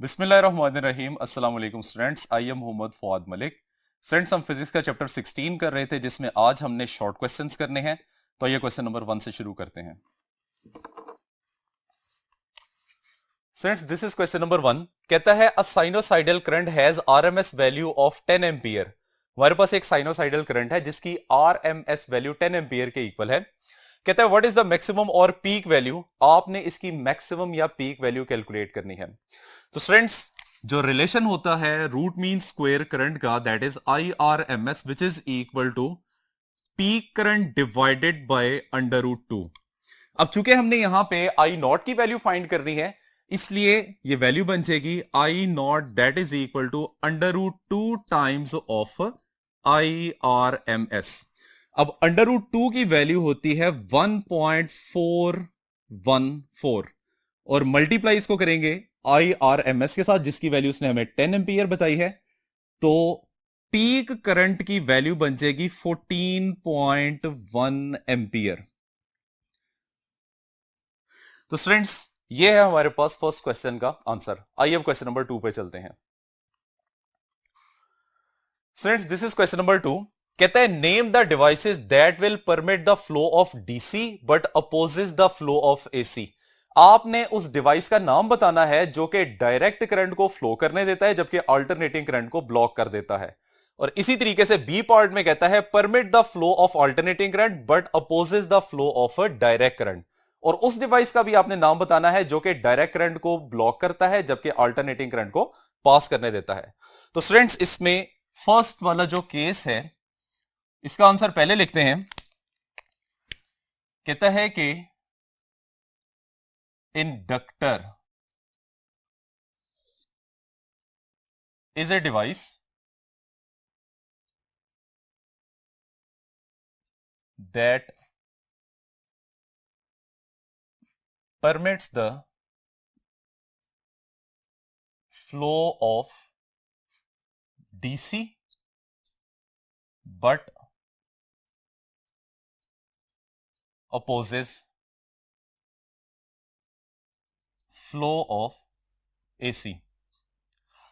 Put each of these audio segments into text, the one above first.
बिस्मिल्लाहिर्रहमानिर्रहीम। अस्सलाम वालेकुम students, I am Mohammad Fawad Malik. Students, हम फिजिक्स का चैप्टर 16 कर रहे थे जिसमें आज हमने शॉर्ट क्वेश्चंस करने हैं। तो ये क्वेश्चन नंबर 1 से शुरू करते हैं। Students, this is question number 1। कहता है a sinusoidal current has RMS value of 10 ampere. हमारे पास एक साइनोसाइडल करंट है जिसकी आरएमएस वैल्यू 10 एम्पियर के इक्वल है। कहता है व्हाट इज द मैक्सिमम और पीक वैल्यू। आपने इसकी मैक्सिमम या पीक वैल्यू कैलकुलेट करनी है। तो स्टूडेंट्स, जो रिलेशन होता है रूट मीन स्क्वायर करंट का, that is I R M S, which is equal to peak current divided by under root two. अब चूंकि हमने यहां पे आई नॉट की वैल्यू फाइंड करनी है, इसलिए ये वैल्यू बन जाएगी I naught that is equal to under root two times of I R M S. अब अंडर रूट टू की वैल्यू होती है 1.414 और मल्टीप्लाई इसको करेंगे आई आर एम एस के साथ जिसकी वैल्यू उसने हमें 10 एम्पियर बताई है। तो पीक करंट की वैल्यू बन जाएगी 14.1 एम्पियर। तो स्टूडेंट्स, ये है हमारे पास फर्स्ट क्वेश्चन का आंसर। आइए अब क्वेश्चन नंबर 2 पे चलते हैं। Students, this is question number 2। कहता है name the devices that will permit the flow of DC but opposes the flow of AC. आपने उस डिवाइस का नाम बताना है जो कि डायरेक्ट करंट को फ्लो करने देता है जबकि अल्टरनेटिंग करंट को ब्लॉक कर देता है। और इसी तरीके से बी पार्ट में कहता है permit the flow of alternating current but opposes the flow of a direct current. और उस डिवाइस का भी आपने नाम बताना है जो कि डायरेक्ट करंट को ब्लॉक करता है जबकि अल्टरनेटिंग करंट को पास करने देता है। तो स्टूडेंट्स, इसमें फर्स्ट वाला जो केस है इसका आंसर पहले लिखते हैं। कहता है कि inductor is a device that permits the flow of DC but opposes flow of AC।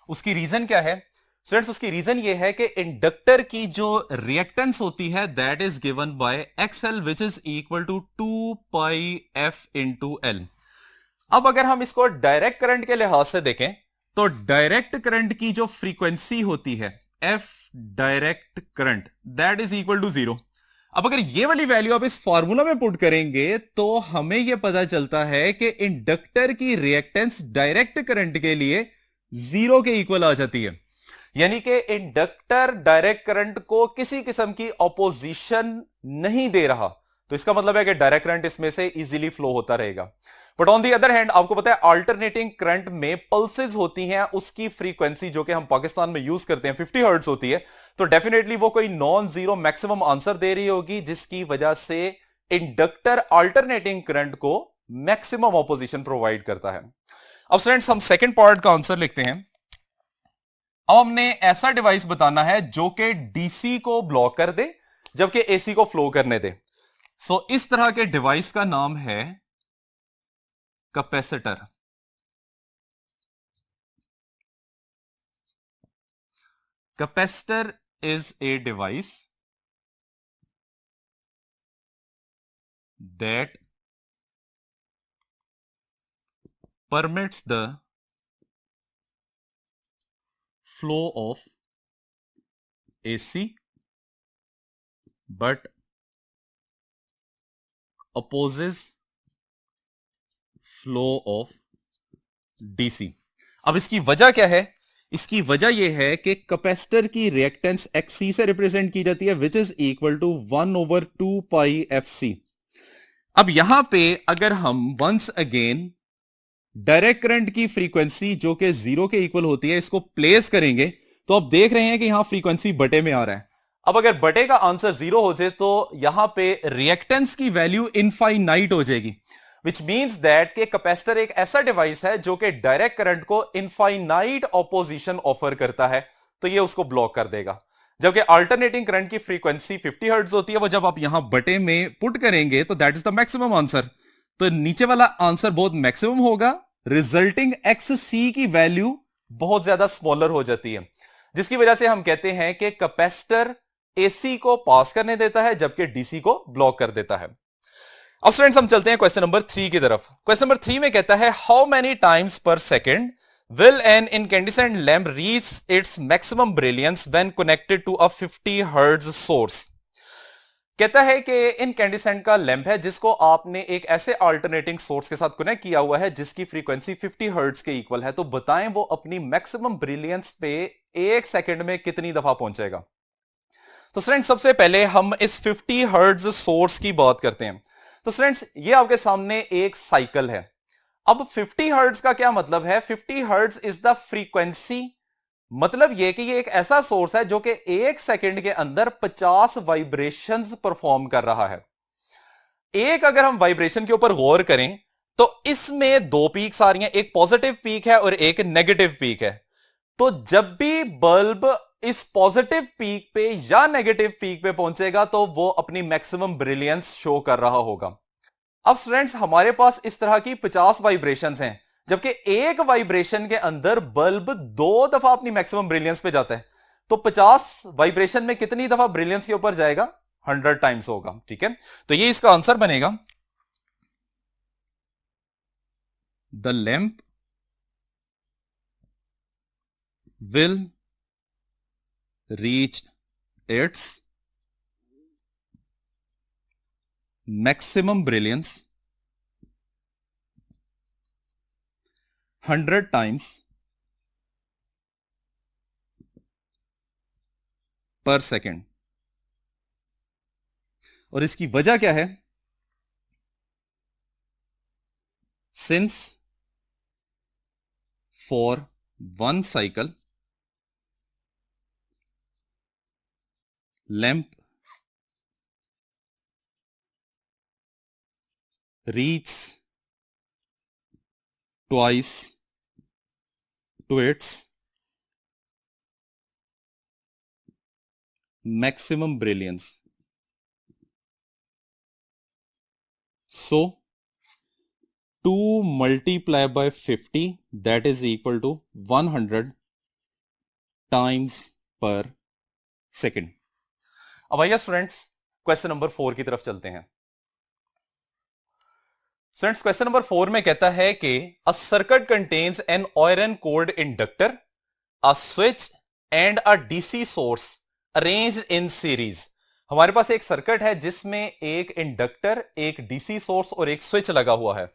उसकी रीजन क्या है स्टूडेंट्स? उसकी रीजन ये है कि इंडक्टर की जो रिएक्टेंस होती है that is given by XL which is equal to 2 pi F into L. अब अगर हम इसको डायरेक्ट करंट के लिहाज से देखें तो डायरेक्ट करंट की जो फ्रीक्वेंसी होती है F direct current that is equal to 0। अब अगर ये वाली वैल्यू आप इस फॉर्मूला में पुट करेंगे तो हमें यह पता चलता है कि इंडक्टर की रिएक्टेंस डायरेक्ट करंट के लिए 0 के इक्वल आ जाती है। यानी कि इंडक्टर डायरेक्ट करंट को किसी किस्म की ऑपोजिशन नहीं दे रहा। तो इसका मतलब है कि डायरेक्ट करंट इसमें से इजीली फ्लो होता रहेगा। But on the other hand आपको पता है अल्टरनेटिंग करंट में पल्सेस होती हैं, उसकी फ्रीक्वेंसी जो कि हम पाकिस्तान में यूज करते हैं 50 हर्ट्ज होती है। तो डेफिनेटली वो कोई नॉन जीरो मैक्सिमम आंसर दे रही होगी जिसकी वजह से इंडक्टर अल्टरनेटिंग करंट को मैक्सिमम ऑपोजिशन प्रोवाइड करता है। अब स्टूडेंट्स, हम सेकेंड पार्ट का आंसर लिखते हैं। अब हमने ऐसा डिवाइस बताना है जो कि डीसी को ब्लॉक कर दे जबकि एसी को फ्लो करने दे। सो इस तरह के डिवाइस का नाम है capacitor. Capacitor is a device that permits the flow of AC but opposes flow of DC। अब इसकी वजह क्या है? इसकी वजह यह है कि कैपेसिटर की रिएक्टेंस XC से रिप्रेजेंट की जाती है which is equal to 1/2 pi FC। अब यहां पे अगर हम वंस अगेन डायरेक्ट करंट की फ्रीक्वेंसी जो कि 0 के इक्वल होती है इसको प्लेस करेंगे तो आप देख रहे हैं कि यहां फ्रीक्वेंसी बटे में आ रहा है। अब अगर बटे का आंसर 0 हो जाए तो यहां पे रिएक्टेंस की वैल्यू इनफाइनाइट हो जाएगी, विच मींस दैट कि कैपेसिटर एक ऐसा डिवाइस है जो कि डायरेक्ट करंट को इनफाइनाइट ऑपोजिशन ऑफर करता है, तो ये उसको ब्लॉक कर देगा। जबकि अल्टरनेटिंग करंट की फ्रीक्वेंसी 50 हर्ट्ज होती है, वो जब आप यहां बटे में पुट करेंगे तो that is the maximum answer. तो नीचे वाला आंसर बहुत मैक्सिमम होगा रिजल्टिंग एक्स सी की वैल्यू बहुत ज्यादा स्मॉलर हो जाती है, जिसकी वजह से हम कहते हैं कि कैपेसिटर एसी को पास करने देता है जबकि डीसी को ब्लॉक कर देता है। अब स्टूडेंट्स हम चलते हैं क्वेश्चन नंबर 3 की तरफ। क्वेश्चन नंबर 3 में कहता है how many times per second will an incandescent lamp reach its maximum brilliance when connected to a 50 hertz source। कहता है कि इनकैंडिसेंट का लैंप है जिसको आपने एक ऐसे अल्टरनेटिंग सोर्स के साथ कनेक्ट किया हुआ है जिसकी फ्रीक्वेंसी 50 हर्ट्ज के इक्वल है, तो बताएं वो अपनी मैक्सिमम ब्रिलियंस पे एक सेकंड में कितनी दफा पहुंचेगा। तो स्टूडेंट्स सबसे पहले हम इस 50 हर्ट्ज सोर्स की बात करते हैं। तो स्टूडेंट्स ये आपके सामने एक साइकिल है। अब 50 हर्ट्ज का क्या मतलब है? 50 हर्ट्ज इज द फ्रीक्वेंसी, मतलब यह कि ये एक ऐसा सोर्स है जो कि एक सेकंड के अंदर 50 वाइब्रेशंस परफॉर्म कर रहा है। एक अगर हम वाइब्रेशन के ऊपर गौर करें तो इसमें दो पीक्स आ रही हैं, एक पॉजिटिव पीक है और एक नेगेटिव पीक है। तो जब भी बल्ब इस पॉजिटिव पीक पे या नेगेटिव पीक पे पहुंचेगा तो वो अपनी मैक्सिमम ब्रिलियंस शो कर रहा होगा। अब स्टूडेंट्स हमारे पास इस तरह की 50 वाइब्रेशंस हैं, जबकि एक वाइब्रेशन के अंदर बल्ब दो दफा अपनी मैक्सिमम ब्रिलियंस पे जाता है। तो 50 वाइब्रेशन में कितनी दफा ब्रिलियंस के ऊपर जाएगा? 100 टाइम्स होगा। ठीक है, तो ये इसका आंसर बनेगा। The lamp will reach its maximum brilliance 100 times per second. और इसकी वजह क्या है? Since for one cycle lamp reach twice to its maximum brilliance. So 2 multiply by 50 that is equal to 100 times per second. अब आइए students question number 4 की तरफ चलते हैं। स्टूडेंट्स क्वेश्चन नंबर 4 में कहता है कि a circuit contains an iron cored inductor, a switch and a DC source arranged in series. हमारे पास एक सर्किट है जिसमें एक इंडक्टर, एक डीसी सोर्स और एक स्विच लगा हुआ है।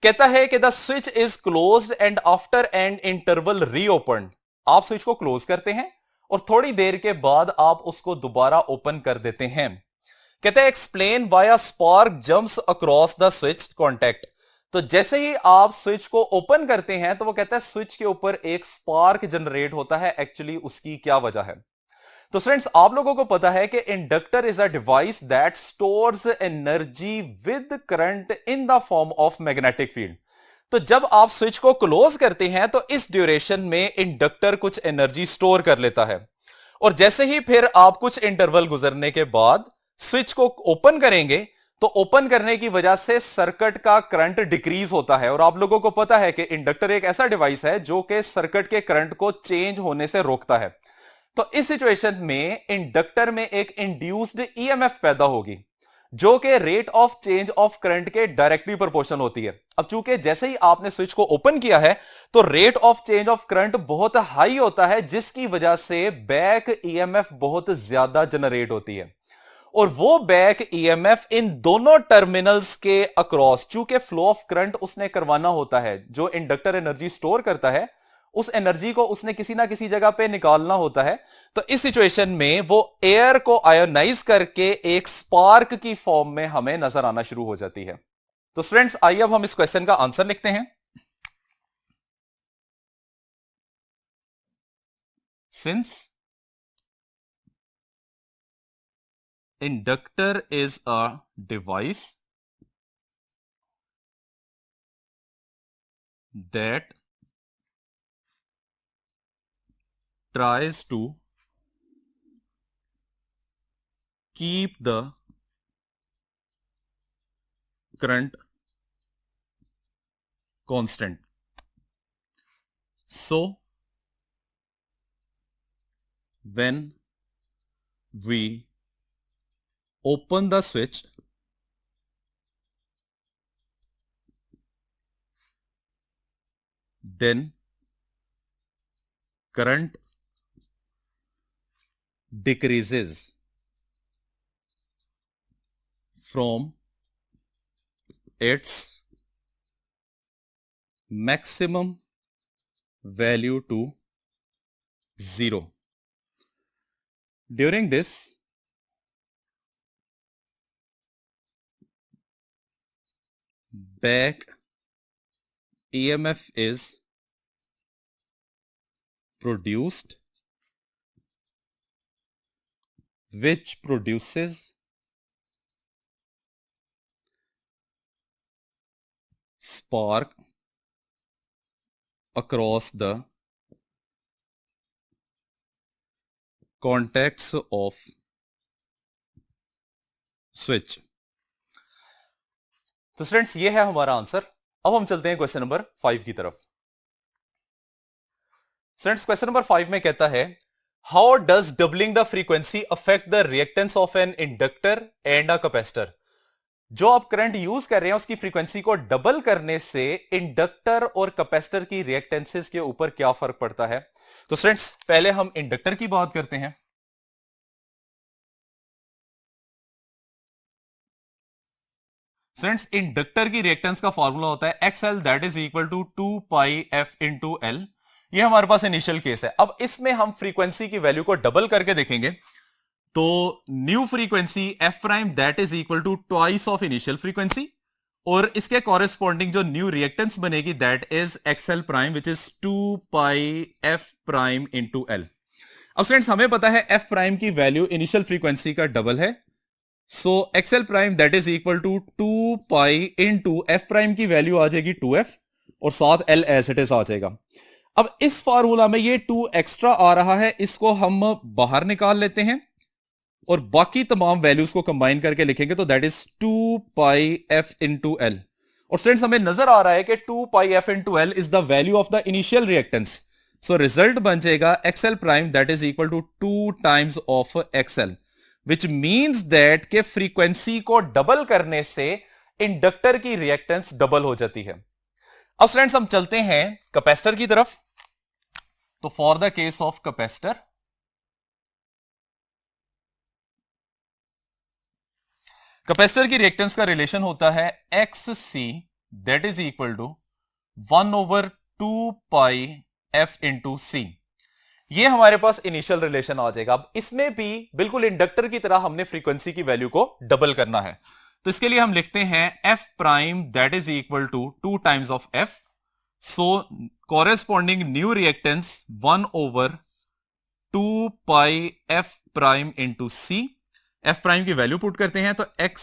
कहता है कि the switch is closed end after an interval reopen. आप स्विच को क्लोज करते हैं और थोड़ी देर के बाद आप उसको दोबारा ओपन कर देते हैं। कहते हैं explain why a spark jumps across the switch contact. तो जैसे ही आप स्विच को ओपन करते हैं तो वो कहता है स्विच के ऊपर एक स्पार्क जनरेट होता है। एक्चुअली उसकी क्या वजह है? तो फ्रेंड्स आप लोगों को पता है कि inductor is a device that stores energy with current in the form of magnetic field. तो जब आप स्विच को क्लोज करते हैं तो इस ड्यूरेशन में इंडक्टर कुछ एनर्जी स्टोर कर लेता है, और जैसे ही फिर आप कुछ इंटरवल गुजरने के बाद स्विच को ओपन करेंगे तो ओपन करने की वजह से सर्किट का करंट डिक्रीज होता है। और आप लोगों को पता है कि इंडक्टर एक ऐसा डिवाइस है जो कि सर्किट के करंट को चेंज होने से रोकता है। तो इस सिचुएशन में इंडक्टर में एक इंड्यूस्ड ईएमएफ पैदा होगी जो कि rate of change of current के डायरेक्टली प्रोपोर्शनल होती है। अब चूंकि जैसे ही आपने स्विच को ओपन किया है तो rate of change of current बहुत हाई होता है, जिसकी वजह से बैक ईएमएफ बहुत ज्यादा जनरेट होती है। और वो बैक ईएमएफ इन दोनों टर्मिनल्स के अक्रॉस, चूंकि फ्लो ऑफ करंट उसने करवाना होता है, जो इंडक्टर एनर्जी स्टोर करता है उस एनर्जी को उसने किसी ना किसी जगह पे निकालना होता है। तो इस सिचुएशन में वो एयर को आयोनाइज करके एक स्पार्क की फॉर्म में हमें नजर आना शुरू हो जाती है। तो स्टूडेंट्स आइए अब हम इस क्वेश्चन का आंसर लिखते हैं। Since inductor is a device that tries to keep the current constant. So when we open the switch, then current decreases from its maximum value to 0. During this, back EMF is produced, which produces spark across the contacts of switch. तो students ये है हमारा answer. अब हम चलते हैं question number 5 की तरफ. स्टूडेंट्स क्वेश्चन नंबर 5 में कहता है how does doubling the frequency affect the reactance of an inductor and a capacitor. जो आप करंट यूज कर रहे हैं उसकी फ्रीक्वेंसी को डबल करने से इंडक्टर और कैपेसिटर की रिएक्टेंसेस के ऊपर क्या फर्क पड़ता है. तो स्टूडेंट्स पहले हम इंडक्टर की बात करते हैं. स्टूडेंट्स इंडक्टर की रिएक्टेंस का फॉर्मूला होता है XL that is equal to 2 pi F into L. ये हमारे पास इनिशियल केस है. अब इसमें हम फ्रीक्वेंसी की वैल्यू को डबल करके देखेंगे तो new frequency F prime that is equal to twice of initial frequency और इसके कॉरेस्पॉन्डिंग जो न्यू रिएक्टेंस बनेगी that is XL prime which is 2 pi F prime into L. अब स्टूडेंट्स हमें पता है एफ प्राइम की वैल्यू इनिशियल फ्रीक्वेंसी का डबल है. So XL prime that is equal to 2 pi into F prime की value आ जाएगी 2f और साथ एल एज इट इज आ जाएगा. अब इस फार्मूला में ये 2 एक्स्ट्रा आ रहा है, इसको हम बाहर निकाल लेते हैं और बाकी तमाम वैल्यूज को कंबाइन करके लिखेंगे तो that is 2 pi F into L. और स्टूडेंट्स हमें नजर आ रहा है कि 2 pi F into L is the value of the initial reactance. So result बन जाएगा XL prime that is equal to 2 times of XL which means that के फ्रीक्वेंसी को डबल करने से इंडक्टर की रिएक्टेंस डबल हो जाती है. अब स्टूडेंट्स हम चलते हैं कैपेसिटर की तरफ. तो for the case of capacitor, capacitor की रिएक्टेंस का रिलेशन होता है X C that is equal to 1/2 pi F into C. ये हमारे पास इनिशियल रिलेशन आ जाएगा. अब इसमें भी बिल्कुल इंडक्टर की तरह हमने फ्रीक्वेंसी की वैल्यू को डबल करना है. तो इसके लिए हम लिखते हैं F prime that is equal to 2 times of F. So corresponding new reactance 1/2 pi F prime into C. F prime की वैल्यू पुट करते हैं तो X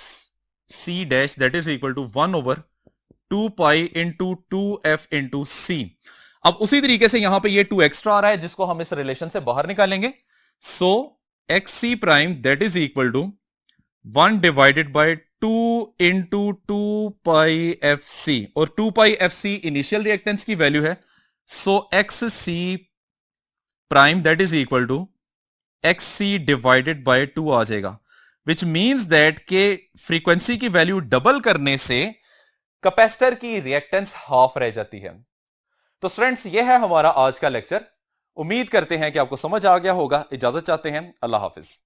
C dash that is equal to 1/2 pi into 2f into C. अब उसी तरीके से यहां पे ये 2 एक्स्ट्रा आ रहा है जिसको हम इस रिलेशन से बाहर निकालेंगे. So X C prime that is equal to 1 divided by 2 into 2 pi F C और 2 pi F C initial reactance की वैल्यू है. So X C prime that is equal to X C divided by 2 आ जाएगा which means that के frequency की value double करने से capacitor की रिएक्टेंस हाफ रह जाती है. तो स्टूडेंट्स ये है हमारा आज का लेक्चर. उम्मीद करते हैं कि आपको समझ आ गया होगा. इजाजत चाहते हैं. अल्लाह हाफिज.